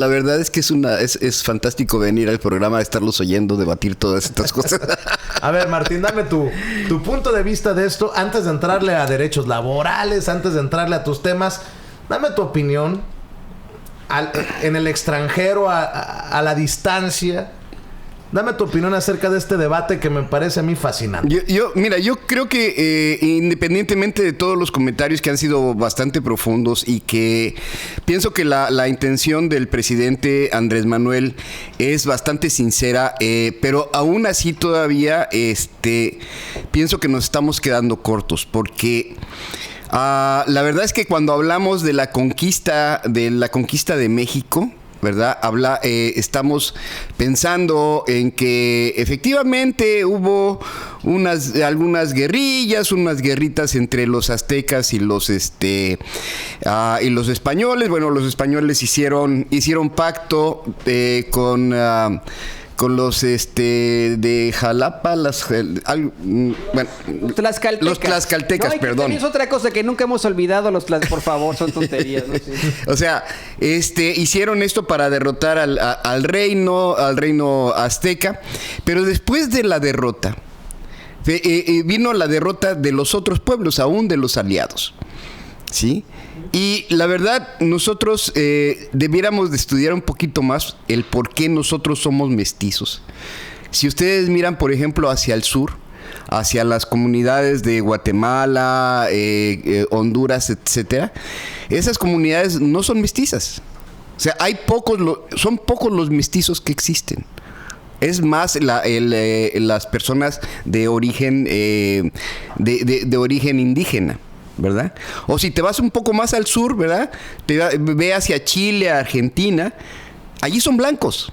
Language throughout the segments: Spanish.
La verdad es que es fantástico venir al programa, a estarlos oyendo, debatir todas estas cosas. A ver, Martín, dame tu punto de vista de esto. Antes de entrarle a derechos laborales, antes de entrarle a tus temas, dame tu opinión en el extranjero, a la distancia. Dame tu opinión acerca de este debate que me parece a mí fascinante. Mira, yo creo que independientemente de todos los comentarios que han sido bastante profundos y que pienso que la intención del presidente Andrés Manuel es bastante sincera, pero aún así todavía pienso que nos estamos quedando cortos porque... la verdad es que cuando hablamos de la conquista de México, ¿verdad? Estamos pensando en que efectivamente hubo algunas guerrillas, unas guerritas entre los aztecas y los españoles. Bueno, los españoles hicieron pacto con los de Jalapa, los tlaxcaltecas, no, perdón. Es otra cosa que nunca hemos olvidado, por favor, son tonterías, ¿no? Sí. O sea, hicieron esto para derrotar al reino azteca, pero después de la derrota, vino la derrota de los otros pueblos, aún de los aliados, ¿sí? Y la verdad, nosotros debiéramos de estudiar un poquito más el por qué nosotros somos mestizos. Si ustedes miran, por ejemplo, hacia el sur, hacia las comunidades de Guatemala, Honduras, etcétera, esas comunidades no son mestizas. O sea, son pocos los mestizos que existen. Es más las personas de origen de origen indígena, ¿verdad? O si te vas un poco más al sur, ¿verdad? Ve hacia Chile, Argentina, allí son blancos.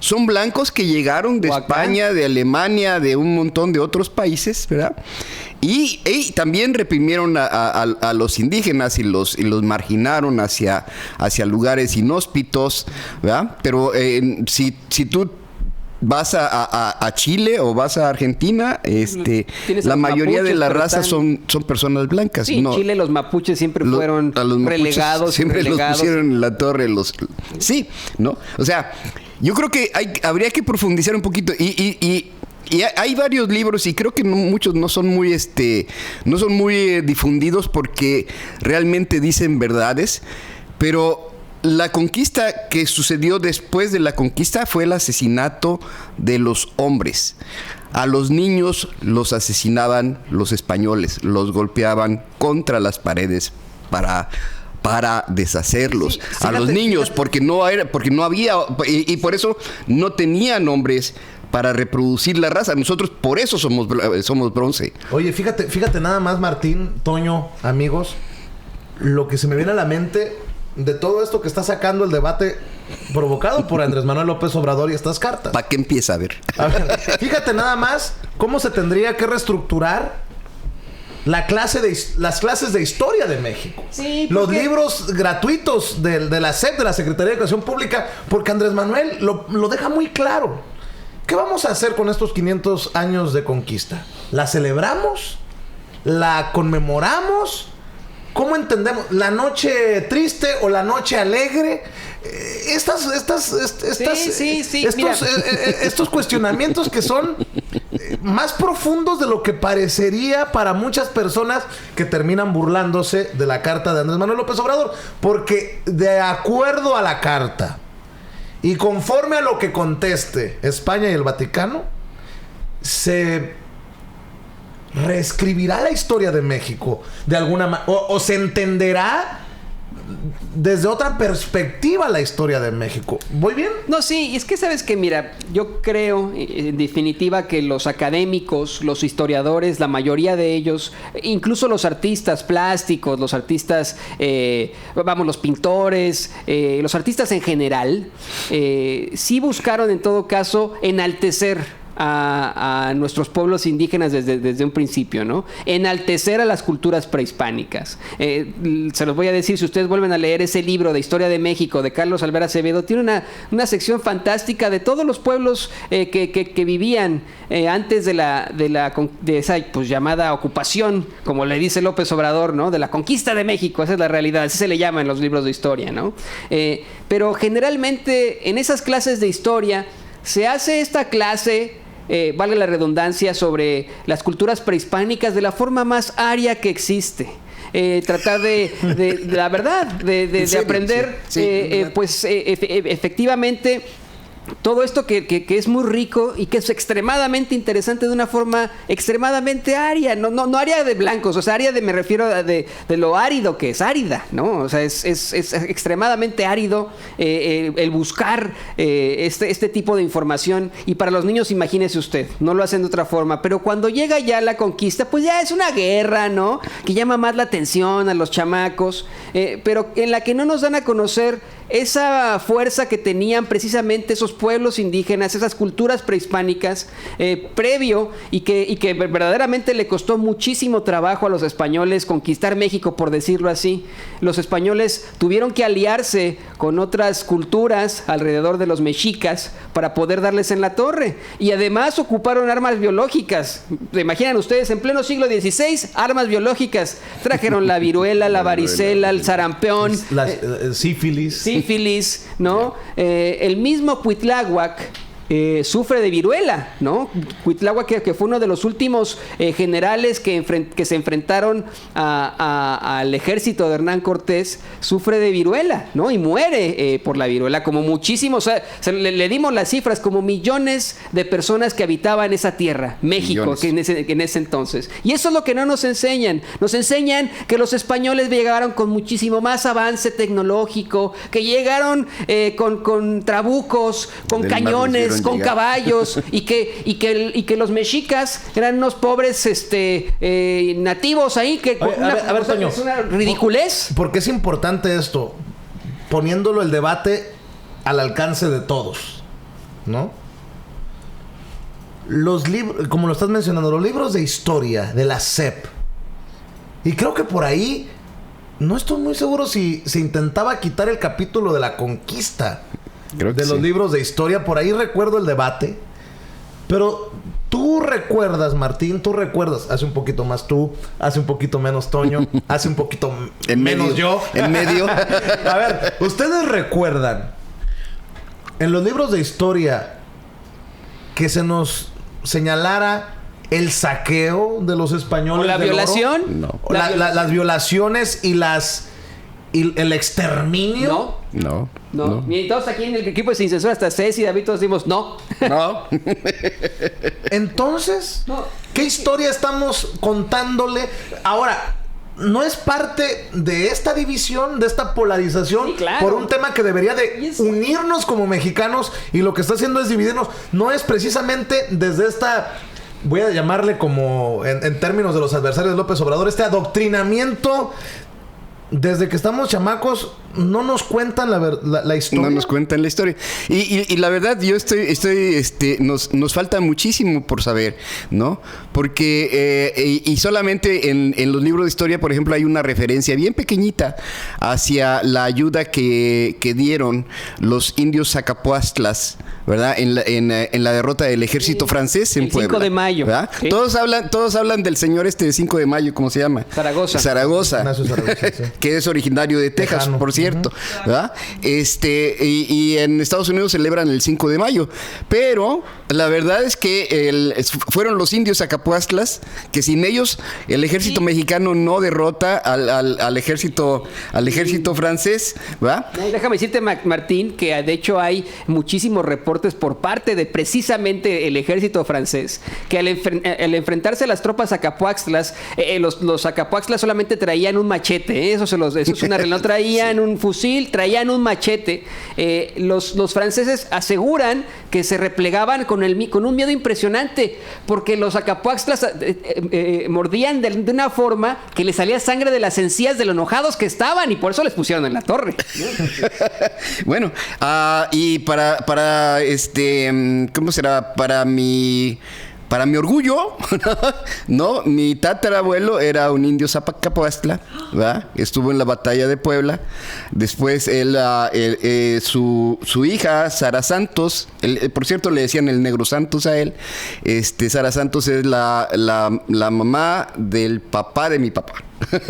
Son blancos que llegaron de España, de Alemania, de un montón de otros países, ¿verdad? Y también reprimieron a los indígenas y los marginaron hacia lugares inhóspitos, ¿verdad? Pero si tú vas a Chile o vas a Argentina, la mayoría de la raza son personas blancas. Sí, en Chile los mapuches siempre fueron relegados. Siempre los pusieron en la torre. Sí, ¿no? O sea, yo creo que habría que profundizar un poquito. Y hay varios libros y creo que muchos no son muy difundidos porque realmente dicen verdades, pero la conquista que sucedió después de la conquista fue el asesinato de los hombres. A los niños los asesinaban los españoles, los golpeaban contra las paredes para deshacerlos. A los niños, porque no había, y por eso no tenían hombres para reproducir la raza. Nosotros por eso somos bronce. Oye, fíjate nada más, Martín, Toño, amigos, lo que se me viene a la mente de todo esto que está sacando el debate provocado por Andrés Manuel López Obrador y estas cartas. ¿Para qué empieza a ver? Fíjate nada más cómo se tendría que reestructurar las clases de historia de México. Sí, los libros gratuitos de la SEP, de la Secretaría de Educación Pública, porque Andrés Manuel lo deja muy claro. ¿Qué vamos a hacer con estos 500 años de conquista? ¿La celebramos? ¿La conmemoramos? ¿Cómo entendemos? ¿La noche triste o la noche alegre? Estos cuestionamientos que son más profundos de lo que parecería para muchas personas que terminan burlándose de la carta de Andrés Manuel López Obrador. Porque de acuerdo a la carta y conforme a lo que conteste España y el Vaticano, se reescribirá la historia de México de alguna manera, o se entenderá desde otra perspectiva la historia de México. ¿Voy bien? No, sí, es que sabes que, mira, yo creo en definitiva que los académicos, los historiadores, la mayoría de ellos, incluso los artistas plásticos, los artistas, los pintores, los artistas en general, sí buscaron en todo caso enaltecer a nuestros pueblos indígenas desde un principio, ¿no? Enaltecer a las culturas prehispánicas. Se los voy a decir, si ustedes vuelven a leer ese libro de Historia de México de Carlos Alver Acevedo, tiene una sección fantástica de todos los pueblos que vivían antes de esa pues llamada ocupación, como le dice López Obrador, ¿no? De la conquista de México. Esa es la realidad, así se le llama en los libros de historia, ¿no? Pero generalmente en esas clases de historia se hace esta clase, valga la redundancia, sobre las culturas prehispánicas de la forma más aria que existe. Tratar de la verdad, de aprender, pues efectivamente, todo esto que es muy rico y que es extremadamente interesante de una forma extremadamente aria, no aria de blancos, o sea, aria me refiero a de lo árido que es, árida, ¿no? O sea, es extremadamente árido el buscar este tipo de información, y para los niños, imagínese usted, no lo hacen de otra forma, pero cuando llega ya la conquista, pues ya es una guerra, ¿no? Que llama más la atención a los chamacos, pero en la que no nos dan a conocer esa fuerza que tenían precisamente esos pueblos indígenas, esas culturas prehispánicas, previo, y que verdaderamente le costó muchísimo trabajo a los españoles conquistar México, por decirlo así. Los españoles tuvieron que aliarse con otras culturas alrededor de los mexicas para poder darles en la torre, y además ocuparon armas biológicas. ¿Se imaginan ustedes? En pleno siglo XVI, armas biológicas. Trajeron la viruela, la varicela, el sarampión, sífilis, ¿no? El mismo Cuitláhuac sufre de viruela, ¿no? Cuitláhuac, que fue uno de los últimos generales que se enfrentaron al ejército de Hernán Cortés, sufre de viruela, ¿no? Y muere por la viruela, como muchísimos, o sea, le dimos las cifras, como millones de personas que habitaban esa tierra, México, que en ese entonces. Y eso es lo que no nos enseñan. Nos enseñan que los españoles llegaron con muchísimo más avance tecnológico, que llegaron con trabucos, con cañones, con caballos, y que los mexicas eran unos pobres nativos ahí, que a ver, Toño, es una ridiculez. Porque es importante esto, poniéndolo el debate al alcance de todos, ¿no? Los libros, como lo estás mencionando, los libros de historia de la SEP, y creo que por ahí no estoy muy seguro si se intentaba quitar el capítulo de la conquista de los libros de historia. Por ahí recuerdo el debate. Pero tú recuerdas, Martín, hace un poquito más tú, hace un poquito menos Toño, hace un poquito menos yo. En medio. A ver, ¿ustedes recuerdan en los libros de historia que se nos señalara el saqueo de los españoles? ¿O la violación? No. Las violaciones y el exterminio. No. Y todos aquí en el equipo de Sin Censura, hasta Ceci y David, todos decimos no. Entonces, ¿qué historia estamos contándole? Ahora, ¿no es parte de esta división, de esta polarización? Sí, claro. Por un tema que debería de unirnos como mexicanos, y lo que está haciendo es dividirnos. No es precisamente desde esta, voy a llamarle como en términos de los adversarios de López Obrador, este adoctrinamiento. Desde que estamos chamacos, no nos cuentan la historia. No nos cuentan la historia. Y la verdad, yo nos falta muchísimo por saber, ¿no? Porque, y solamente en los libros de historia, por ejemplo, hay una referencia bien pequeñita hacia la ayuda que dieron los indios zacapuastlas, ¿verdad? En la derrota del ejército francés en Puebla. 5 de mayo. ¿Verdad? ¿Sí? Todos hablan del señor de 5 de mayo, ¿cómo se llama? Zaragoza. Ignacio Zaragoza, sí. Que es originario de Texas, Tejano, por cierto, ¿verdad? Y en Estados Unidos celebran el 5 de mayo. Pero la verdad es que fueron los indios zacapuastlas, que sin ellos el ejército mexicano no derrota al ejército francés, ¿verdad? Déjame decirte, Martín, que de hecho hay muchísimos reportes por parte de precisamente el ejército francés, que al enfrentarse a las tropas zacapuastlas, los zacapuastlas solamente traían un machete, eso es una realidad, no traían un fusil, traían un machete. Los franceses aseguran que se replegaban con un miedo impresionante, porque los acapuaxtlas mordían de una forma que les salía sangre de las encías de lo enojados que estaban, y por eso les pusieron en la torre. Bueno, y para ¿cómo será? Para mi orgullo, ¿no? Mi tatarabuelo era un indio Zapacapuastla, ¿verdad? Estuvo en la batalla de Puebla. Después su hija, Sara Santos, por cierto le decían el Negro Santos a él. Sara Santos es la mamá del papá de mi papá.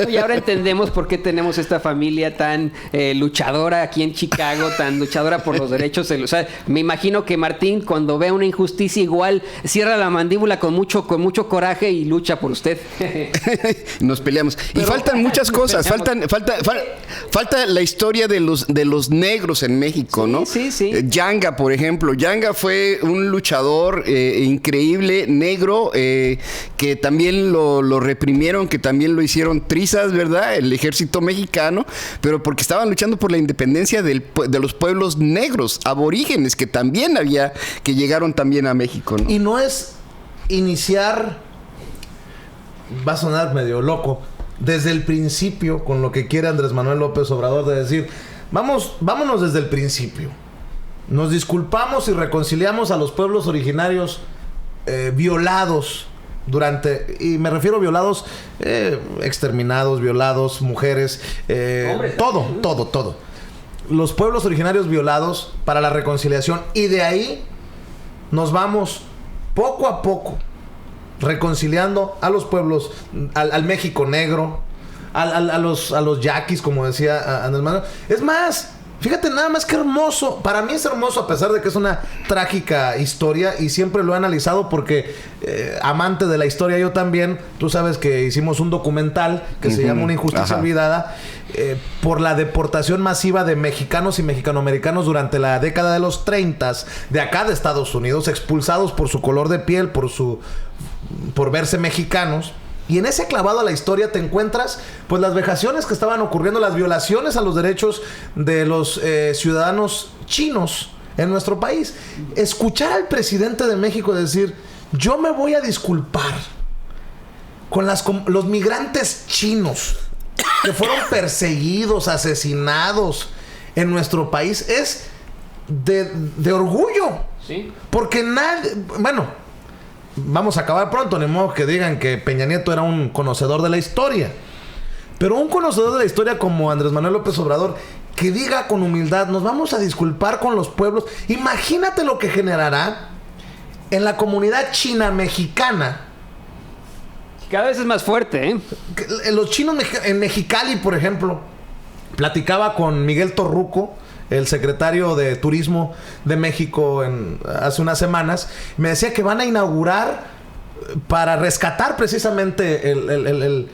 Y ahora entendemos por qué tenemos esta familia tan luchadora aquí en Chicago, tan luchadora por los derechos. O sea, me imagino que Martín, cuando ve una injusticia igual, cierra la mandíbula con mucho coraje y lucha por usted. Nos peleamos. Y faltan muchas cosas. Falta la historia de los negros en México, ¿no? Sí. Yanga, por ejemplo. Yanga fue un luchador increíble, negro, que también lo reprimieron, que también lo hicieron trizas, ¿verdad? El ejército mexicano, pero porque estaban luchando por la independencia de los pueblos negros, aborígenes, que llegaron también a México, ¿no? Y no es iniciar, va a sonar medio loco, desde el principio, con lo que quiere Andrés Manuel López Obrador, de decir, vámonos desde el principio. Nos disculpamos y reconciliamos a los pueblos originarios violados y me refiero a violados, exterminados, violados, mujeres, todo. Los pueblos originarios violados para la reconciliación, y de ahí nos vamos poco a poco reconciliando a los pueblos, al México negro, a los yaquis, como decía Andrés Manuel. Es más, fíjate nada más que hermoso. Para mí es hermoso, a pesar de que es una trágica historia, y siempre lo he analizado porque amante de la historia yo también. Tú sabes que hicimos un documental que se llama Una injusticia olvidada, por la deportación masiva de mexicanos y mexicanoamericanos durante la década de los 30 de acá de Estados Unidos, expulsados por su color de piel, por verse mexicanos. Y en ese clavado a la historia te encuentras pues las vejaciones que estaban ocurriendo, las violaciones a los derechos de los ciudadanos chinos en nuestro país. Escuchar al presidente de México decir, yo me voy a disculpar con los migrantes chinos que fueron perseguidos, asesinados en nuestro país, es de orgullo. Sí. Porque vamos a acabar pronto, ni modo que digan que Peña Nieto era un conocedor de la historia. Pero un conocedor de la historia como Andrés Manuel López Obrador, que diga con humildad, nos vamos a disculpar con los pueblos. Imagínate lo que generará en la comunidad china mexicana. Cada vez es más fuerte, ¿eh? Los chinos en Mexicali, por ejemplo, platicaba con Miguel Torruco, el secretario de Turismo de México, hace unas semanas. Me decía que van a inaugurar, para rescatar precisamente el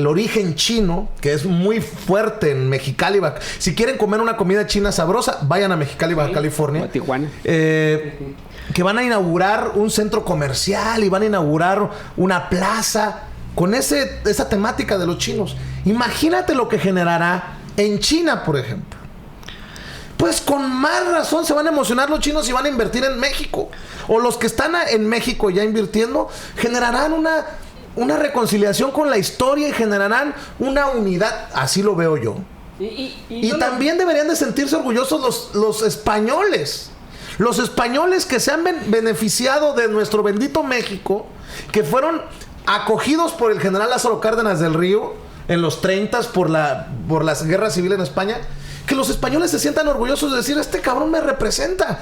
origen chino, que es muy fuerte en Mexicali. Si quieren comer una comida china sabrosa, vayan a Mexicali, Baja California. O a Tijuana. Que van a inaugurar un centro comercial y van a inaugurar una plaza con esa temática de los chinos. Imagínate lo que generará en China, por ejemplo. Pues con más razón se van a emocionar los chinos y van a invertir en México. O los que están en México ya invirtiendo generarán una reconciliación con la historia y generarán una unidad. Así lo veo yo. Y también deberían de sentirse orgullosos los españoles. Los españoles que se han beneficiado de nuestro bendito México, que fueron acogidos por el general Lázaro Cárdenas del Río en los 30 por la guerra civil en España. Que los españoles se sientan orgullosos de decir, este cabrón me representa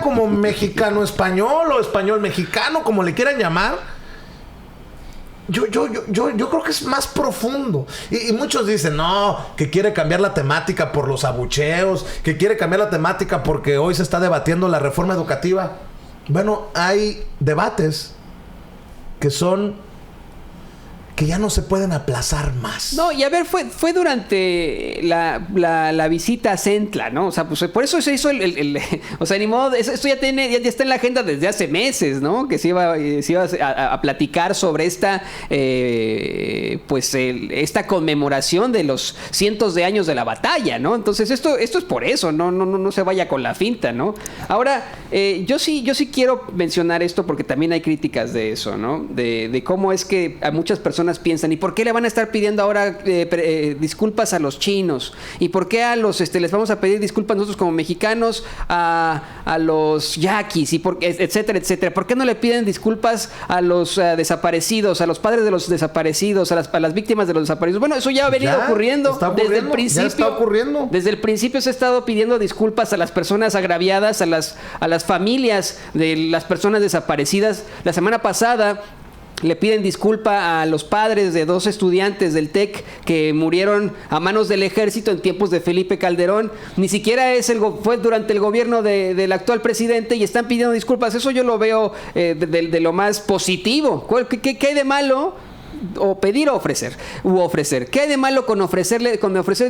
como mexicano español o español mexicano, como le quieran llamar. Yo creo que es más profundo. Y muchos dicen, no, que quiere cambiar la temática por los abucheos, que quiere cambiar la temática porque hoy se está debatiendo la reforma educativa. Bueno, hay debates que que ya no se pueden aplazar más. No, y a ver, fue durante la visita a Centla, ¿no? O sea, pues por eso se hizo o sea, ni modo, esto ya está en la agenda desde hace meses, ¿no? Que se iba a platicar sobre esta conmemoración de los cientos de años de la batalla, ¿no? Entonces esto es por eso, no se vaya con la finta, ¿no? Ahora, yo sí quiero mencionar esto porque también hay críticas de eso, ¿no? De cómo es que a muchas personas piensan, ¿y por qué le van a estar pidiendo ahora disculpas a los chinos? ¿Y por qué a los les vamos a pedir disculpas nosotros como mexicanos a los yaquis? Y etcétera, etcétera. ¿Por qué no le piden disculpas a los desaparecidos, a los padres de los desaparecidos, a las víctimas de los desaparecidos? Bueno, eso ya ha venido ocurriendo desde el principio. Ya está ocurriendo. Desde el principio se ha estado pidiendo disculpas a las personas agraviadas, a las familias de las personas desaparecidas. La semana pasada le piden disculpa a los padres de 2 estudiantes del TEC que murieron a manos del ejército en tiempos de Felipe Calderón. Ni siquiera fue durante el gobierno del actual presidente y están pidiendo disculpas. Eso yo lo veo de lo más positivo. ¿Qué hay de malo? O pedir o ofrecer. ¿Qué hay de malo con ofrecer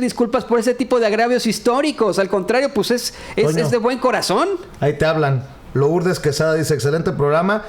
disculpas por ese tipo de agravios históricos? Al contrario, pues es de buen corazón. Ahí te hablan. Lourdes Quesada dice, excelente programa.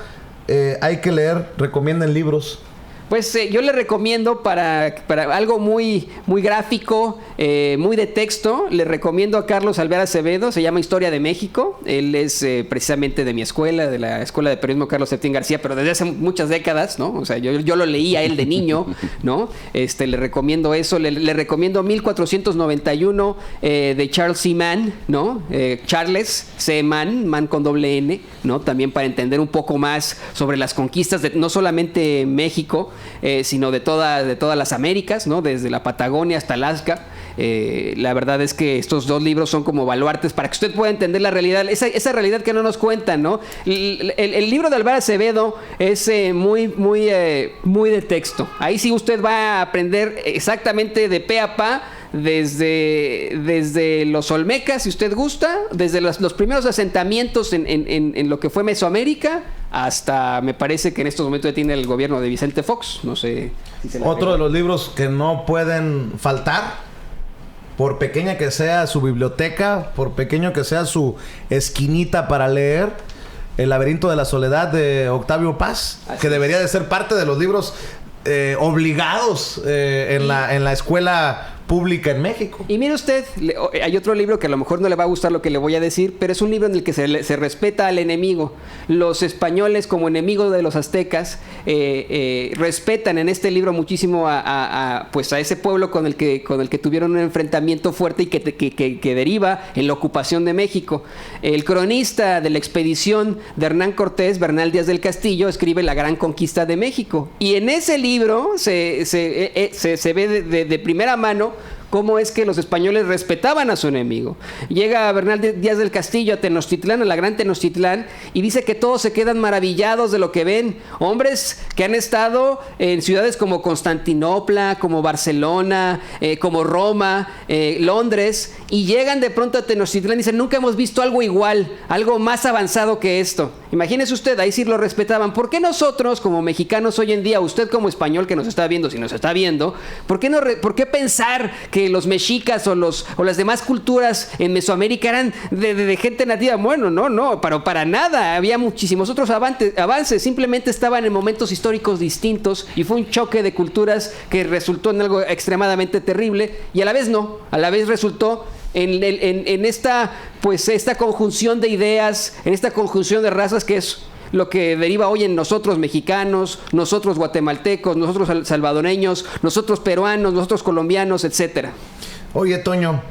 Hay que leer, recomienden libros. Pues yo le recomiendo para algo muy, muy gráfico, muy de texto, le recomiendo a Carlos Alvear Acevedo, se llama Historia de México. Él es precisamente de mi escuela, de la Escuela de Periodismo Carlos Septién García, pero desde hace muchas décadas, ¿no? O sea, yo lo leí a él de niño, ¿no? Le recomiendo eso, le recomiendo 1491 de Charles C. Mann, ¿no? Charles C. Mann con doble N, ¿no? También para entender un poco más sobre las conquistas de no solamente México, sino de todas las Américas, ¿no? Desde la Patagonia hasta Alaska. La verdad es que estos 2 libros son como baluartes para que usted pueda entender la realidad, esa realidad que no nos cuentan, ¿no? El libro de Alvear Acevedo es muy de texto. Ahí sí usted va a aprender exactamente de pe a pa, desde los olmecas, si usted gusta, desde los primeros asentamientos en lo que fue Mesoamérica, hasta me parece que en estos momentos ya tiene el gobierno de Vicente Fox. No sé si otro de los libros que no pueden faltar, por pequeña que sea su biblioteca, por pequeño que sea su esquinita para leer, El laberinto de la soledad de Octavio Paz, que debería de ser parte de los libros obligados en la escuela pública en México. Y mire usted, hay otro libro que a lo mejor no le va a gustar lo que le voy a decir, pero es un libro en el que se respeta al enemigo. Los españoles, como enemigos de los aztecas, respetan en este libro muchísimo a ese pueblo con el que tuvieron un enfrentamiento fuerte y que deriva en la ocupación de México. El cronista de la expedición de Hernán Cortés, Bernal Díaz del Castillo, escribe La Gran Conquista de México. Y en ese libro se ve de primera mano cómo es que los españoles respetaban a su enemigo. Llega Bernal Díaz del Castillo a Tenochtitlán, a la gran Tenochtitlán, y dice que todos se quedan maravillados de lo que ven. Hombres que han estado en ciudades como Constantinopla, como Barcelona, como Roma, Londres, y llegan de pronto a Tenochtitlán y dicen, nunca hemos visto algo igual, algo más avanzado que esto. Imagínese usted, ahí sí lo respetaban. ¿Por qué nosotros, como mexicanos hoy en día, usted como español que nos está viendo, si nos está viendo, ¿por qué pensar que los mexicas o las demás culturas en Mesoamérica eran de gente nativa? Bueno, no, para nada. Había muchísimos otros avances. Simplemente estaban en momentos históricos distintos y fue un choque de culturas que resultó en algo extremadamente terrible y a la vez no. A la vez resultó en esta conjunción de ideas, en esta conjunción de razas que es lo que deriva hoy en nosotros mexicanos, nosotros guatemaltecos, nosotros salvadoreños, nosotros peruanos, nosotros colombianos, etcétera. Oye, Toño,